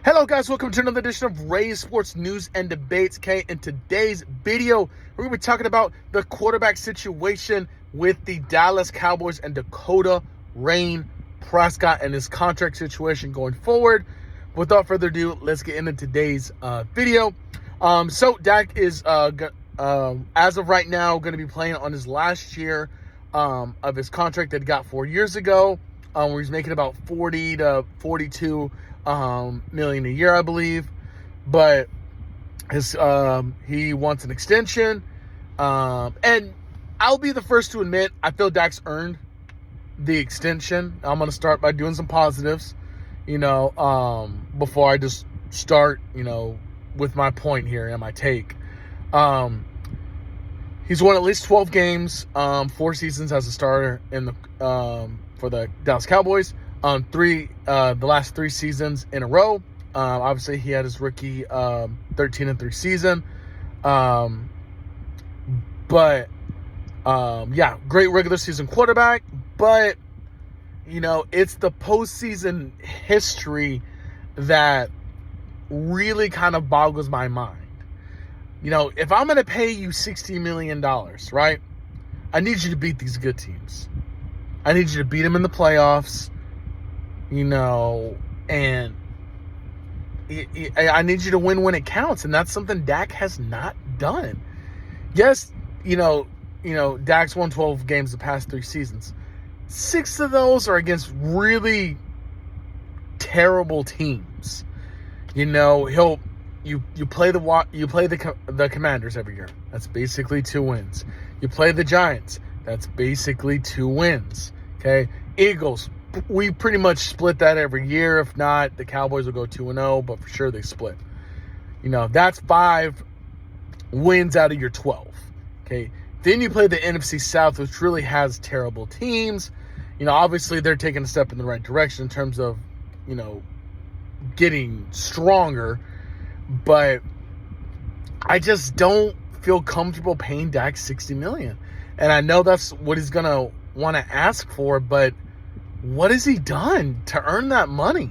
Hello guys, welcome to another edition of Ray's Sports News and Debates. Okay, in today's video, we're going to be talking about the quarterback situation with the Dallas Cowboys and Dak Prescott and his contract situation going forward. Without further ado, let's get into today's video. So Dak is, as of right now, going to be playing on his last year of his contract that he got 4 years ago, where he's making about 40 to 42 million a year, I believe. But his he wants an extension, and I'll be the first to admit I feel Dak's earned the extension. I'm gonna start by doing some positives, before I just start, with my point here and my take. He's won at least 12 games, 4 seasons as a starter in the for the Dallas Cowboys. The last 3 seasons in a row. Obviously, he had his rookie 13-3 season. But great regular season quarterback. But, it's the postseason history that really kind of boggles my mind. If I'm going to pay you $60 million, right, I need you to beat these good teams. I need you to beat them in the playoffs. And I need you to win when it counts, and that's something Dak has not done. Yes, Dak's won 12 games the past 3 seasons. 6 of those are against really terrible teams. You play the Commanders every year. That's basically 2 wins. You play the Giants. That's basically 2 wins. Okay, Eagles. We pretty much split that every year. If not, the Cowboys will go 2-0, but for sure they split. That's 5 wins out of your 12. Okay. Then you play the NFC South, which really has terrible teams. Obviously they're taking a step in the right direction in terms of, getting stronger. But I just don't feel comfortable paying Dak $60 million. And I know that's what he's going to want to ask for, but what has he done to earn that money?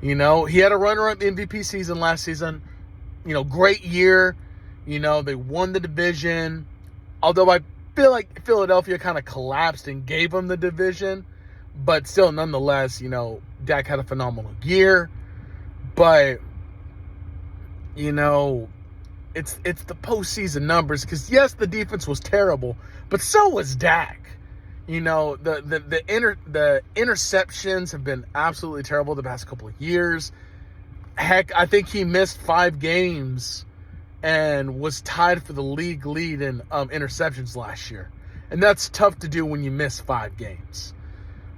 He had a runner-up MVP season last season. Great year. They won the division. Although I feel like Philadelphia kind of collapsed and gave them the division. But still, nonetheless, Dak had a phenomenal year. But, it's the postseason numbers. Because, yes, the defense was terrible. But so was Dak. The interceptions have been absolutely terrible the past couple of years. Heck, I think he missed 5 games and was tied for the league lead in interceptions last year. And that's tough to do when you miss 5 games.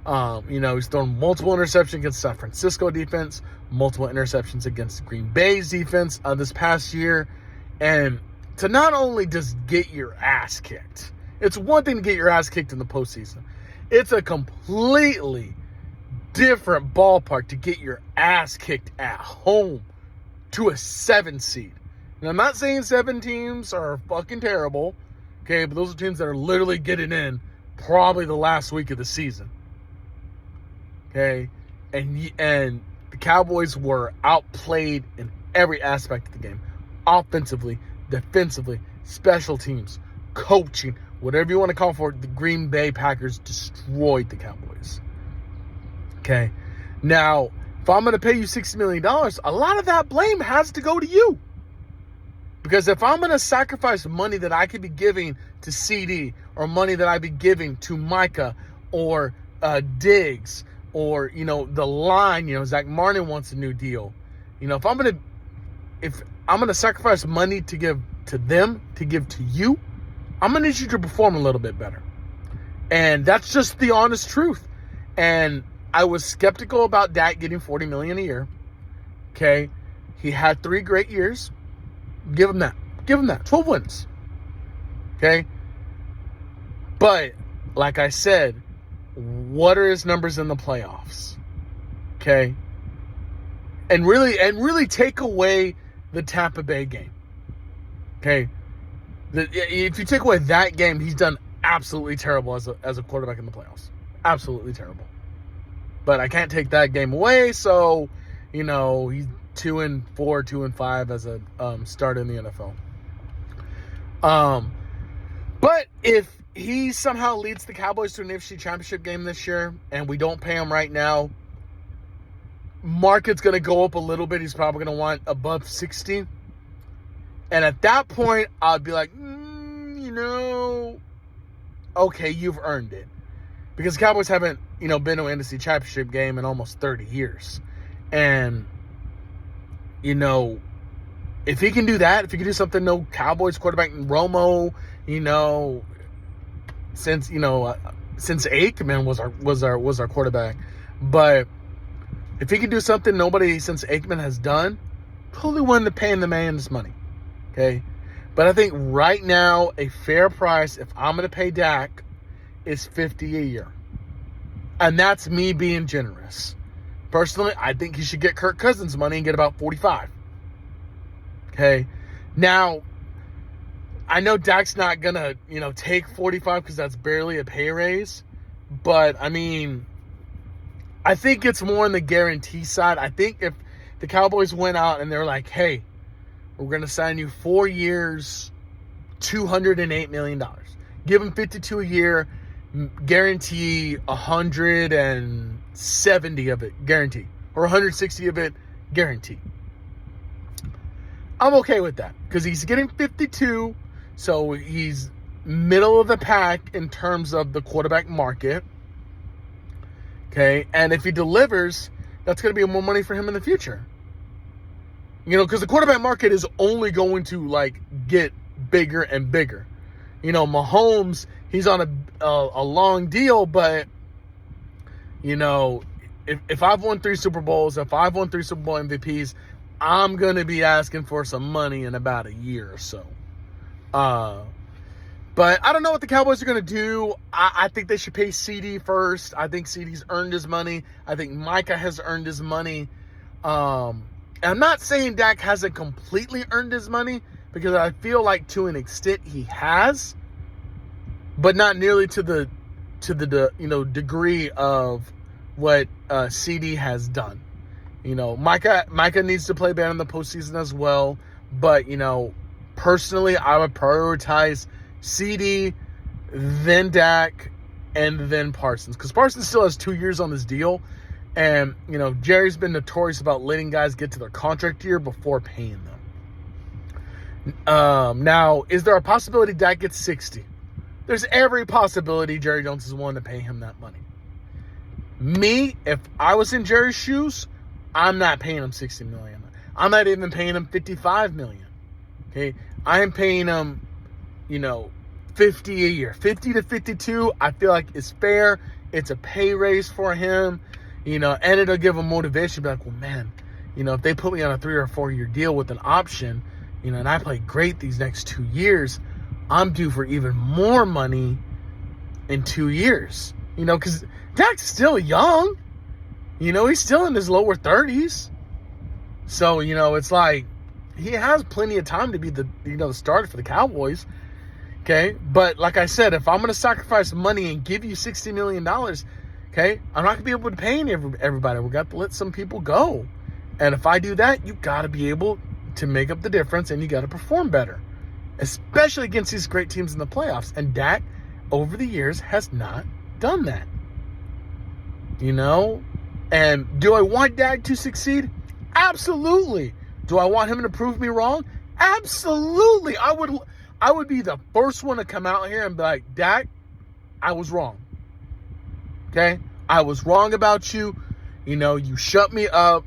He's thrown multiple interceptions against San Francisco defense, multiple interceptions against Green Bay's defense this past year. And to not only just get your ass kicked, it's one thing to get your ass kicked in the postseason. It's a completely different ballpark to get your ass kicked at home to a 7 seed. And I'm not saying 7 teams are fucking terrible, okay, but those are teams that are literally getting in probably the last week of the season. Okay, and the Cowboys were outplayed in every aspect of the game. Offensively, defensively, special teams, coaching, whatever you want to call for it, the Green Bay Packers destroyed the Cowboys. Okay. Now, if I'm going to pay you $60 million, a lot of that blame has to go to you. Because if I'm going to sacrifice money that I could be giving to CD, or money that I'd be giving to Micah, or Diggs, or, the line, Zach Martin wants a new deal. If I'm going to sacrifice money to give to them, to give to you, I'm going to need you to perform a little bit better. And that's just the honest truth. And I was skeptical about Dak getting $40 million a year. Okay. He had 3 great years. Give him that. 12 wins. Okay. But like I said, what are his numbers in the playoffs? Okay. And really take away the Tampa Bay game. Okay. If you take away that game, he's done absolutely terrible as a quarterback in the playoffs. Absolutely terrible. But I can't take that game away, so, He's 2-4, 2-5 as a starter in the NFL. But if he somehow leads the Cowboys to an NFC Championship game this year, and we don't pay him right now, market's going to go up a little bit. He's probably going to want above 60. And at that point, I'd be like, okay, you've earned it. Because the Cowboys haven't, been to an NFC Championship game in almost 30 years. And, if he can do that, if he can do something no Cowboys quarterback Romo, since Aikman was our quarterback. But if he can do something nobody since Aikman has done, totally willing to pay him the man this money. Okay? But I think right now, a fair price, if I'm going to pay Dak, is $50 a year. And that's me being generous. Personally, I think he should get Kirk Cousins money and get about 45. Okay? Now, I know Dak's not going to, take 45 because that's barely a pay raise. But, I think it's more on the guarantee side. I think if the Cowboys went out and they're like, hey, we're going to sign you 4 years, $208 million. Give him 52 a year, guarantee 170 of it, guarantee. Or 160 of it, guarantee. I'm okay with that because he's getting 52, so he's middle of the pack in terms of the quarterback market. Okay, and if he delivers, that's going to be more money for him in the future. Because the quarterback market is only going to, get bigger and bigger. Mahomes, he's on a long deal, but, if I've won 3 Super Bowls, if I've won 3 Super Bowl MVPs, I'm going to be asking for some money in about a year or so. But I don't know what the Cowboys are going to do. I think they should pay CD first. I think CD's earned his money. I think Micah has earned his money. I'm not saying Dak hasn't completely earned his money because I feel like to an extent he has, but not nearly to the degree of what CD has done. Micah needs to play better in the postseason as well, but personally I would prioritize CD, then Dak, and then Parsons because Parsons still has 2 years on his deal. And, Jerry's been notorious about letting guys get to their contract year before paying them. Now, is there a possibility Dak gets 60? There's every possibility Jerry Jones is willing to pay him that money. Me, if I was in Jerry's shoes, I'm not paying him $60 million. I'm not even paying him $55 million. Okay? I am paying him, 50 a year. 50 to 52, I feel like is fair. It's a pay raise for him. And it'll give them motivation to be like, well, man, if they put me on a 3 or 4 year deal with an option, and I play great these next 2 years, I'm due for even more money in 2 years. Because Dak's still young. He's still in his lower 30s. So, it's like he has plenty of time to be the starter for the Cowboys. Okay? But like I said, if I'm going to sacrifice money and give you $60 million, okay, I'm not going to be able to pay everybody. We've got to let some people go. And if I do that, you got to be able to make up the difference and you got to perform better, especially against these great teams in the playoffs. And Dak, over the years, has not done that. And do I want Dak to succeed? Absolutely. Do I want him to prove me wrong? Absolutely. I would be the first one to come out here and be like, Dak, I was wrong. Okay? I was wrong about you. You shut me up.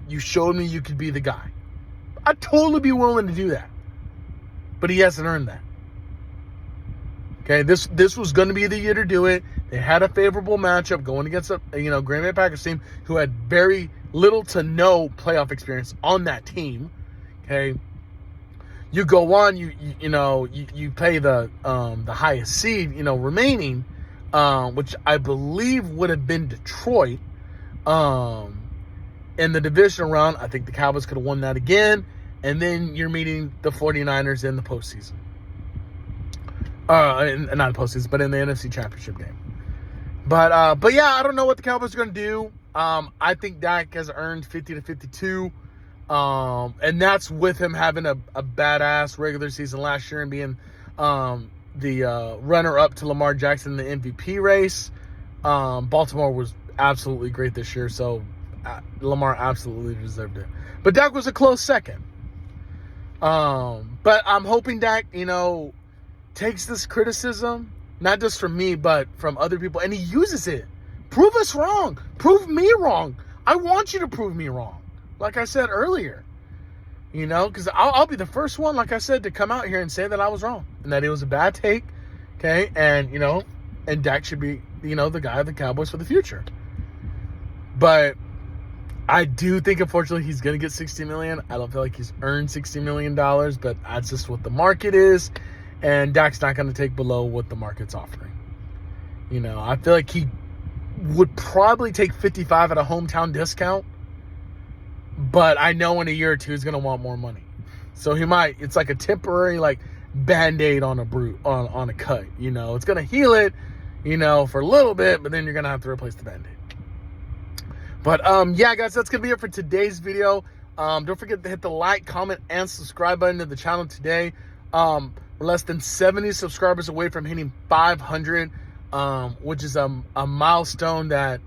You showed me you could be the guy. I'd totally be willing to do that. But he hasn't earned that. Okay? This was going to be the year to do it. They had a favorable matchup going against a Green Bay Packers team who had very little to no playoff experience on that team. Okay? You go on, you play the highest seed, remaining, which I believe would have been Detroit. In the divisional round, I think the Cowboys could have won that again. And then you're meeting the 49ers in the postseason. Not the postseason, but in the NFC Championship game. But yeah, I don't know what the Cowboys are going to do. I think Dak has earned 50 to 52. And that's with him having a badass regular season last year and being the runner-up to Lamar Jackson in the MVP race. Baltimore was absolutely great this year, so Lamar absolutely deserved it. But Dak was a close second. But I'm hoping Dak, takes this criticism, not just from me, but from other people, and he uses it. Prove us wrong. Prove me wrong. I want you to prove me wrong. Like I said earlier, because I'll be the first one, like I said, to come out here and say that I was wrong and that it was a bad take. Okay. And, and Dak should be, the guy of the Cowboys for the future. But I do think, unfortunately, he's going to get $60 million. I don't feel like he's earned $60 million, but that's just what the market is. And Dak's not going to take below what the market's offering. I feel like he would probably take 55 at a hometown discount. But I know in a year or two he's going to want more money. So he might, it's like a temporary Band-Aid on on a cut. It's going to heal it, for a little bit, but then you're going to have to replace the Band-Aid. But yeah, guys, that's going to be it for today's video. Don't forget to hit the like, comment, and subscribe button to the channel today. We're less than 70 subscribers away from hitting 500, which is a milestone that,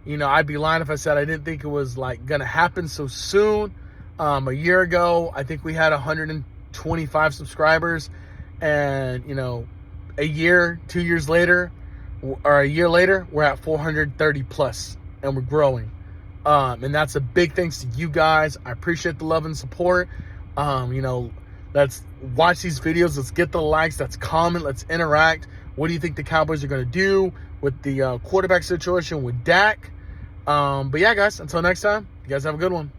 I'd be lying if I said I didn't think it was going to happen so soon. A year ago, I think we had 125 subscribers, and, a year, 2 years later, or a year later, we're at 430 plus, and we're growing. And that's a big thanks to you guys. I appreciate the love and support. Let's watch these videos. Let's get the likes. Let's comment. Let's interact. What do you think the Cowboys are going to do with the quarterback situation with Dak? But yeah, guys, until next time, you guys have a good one.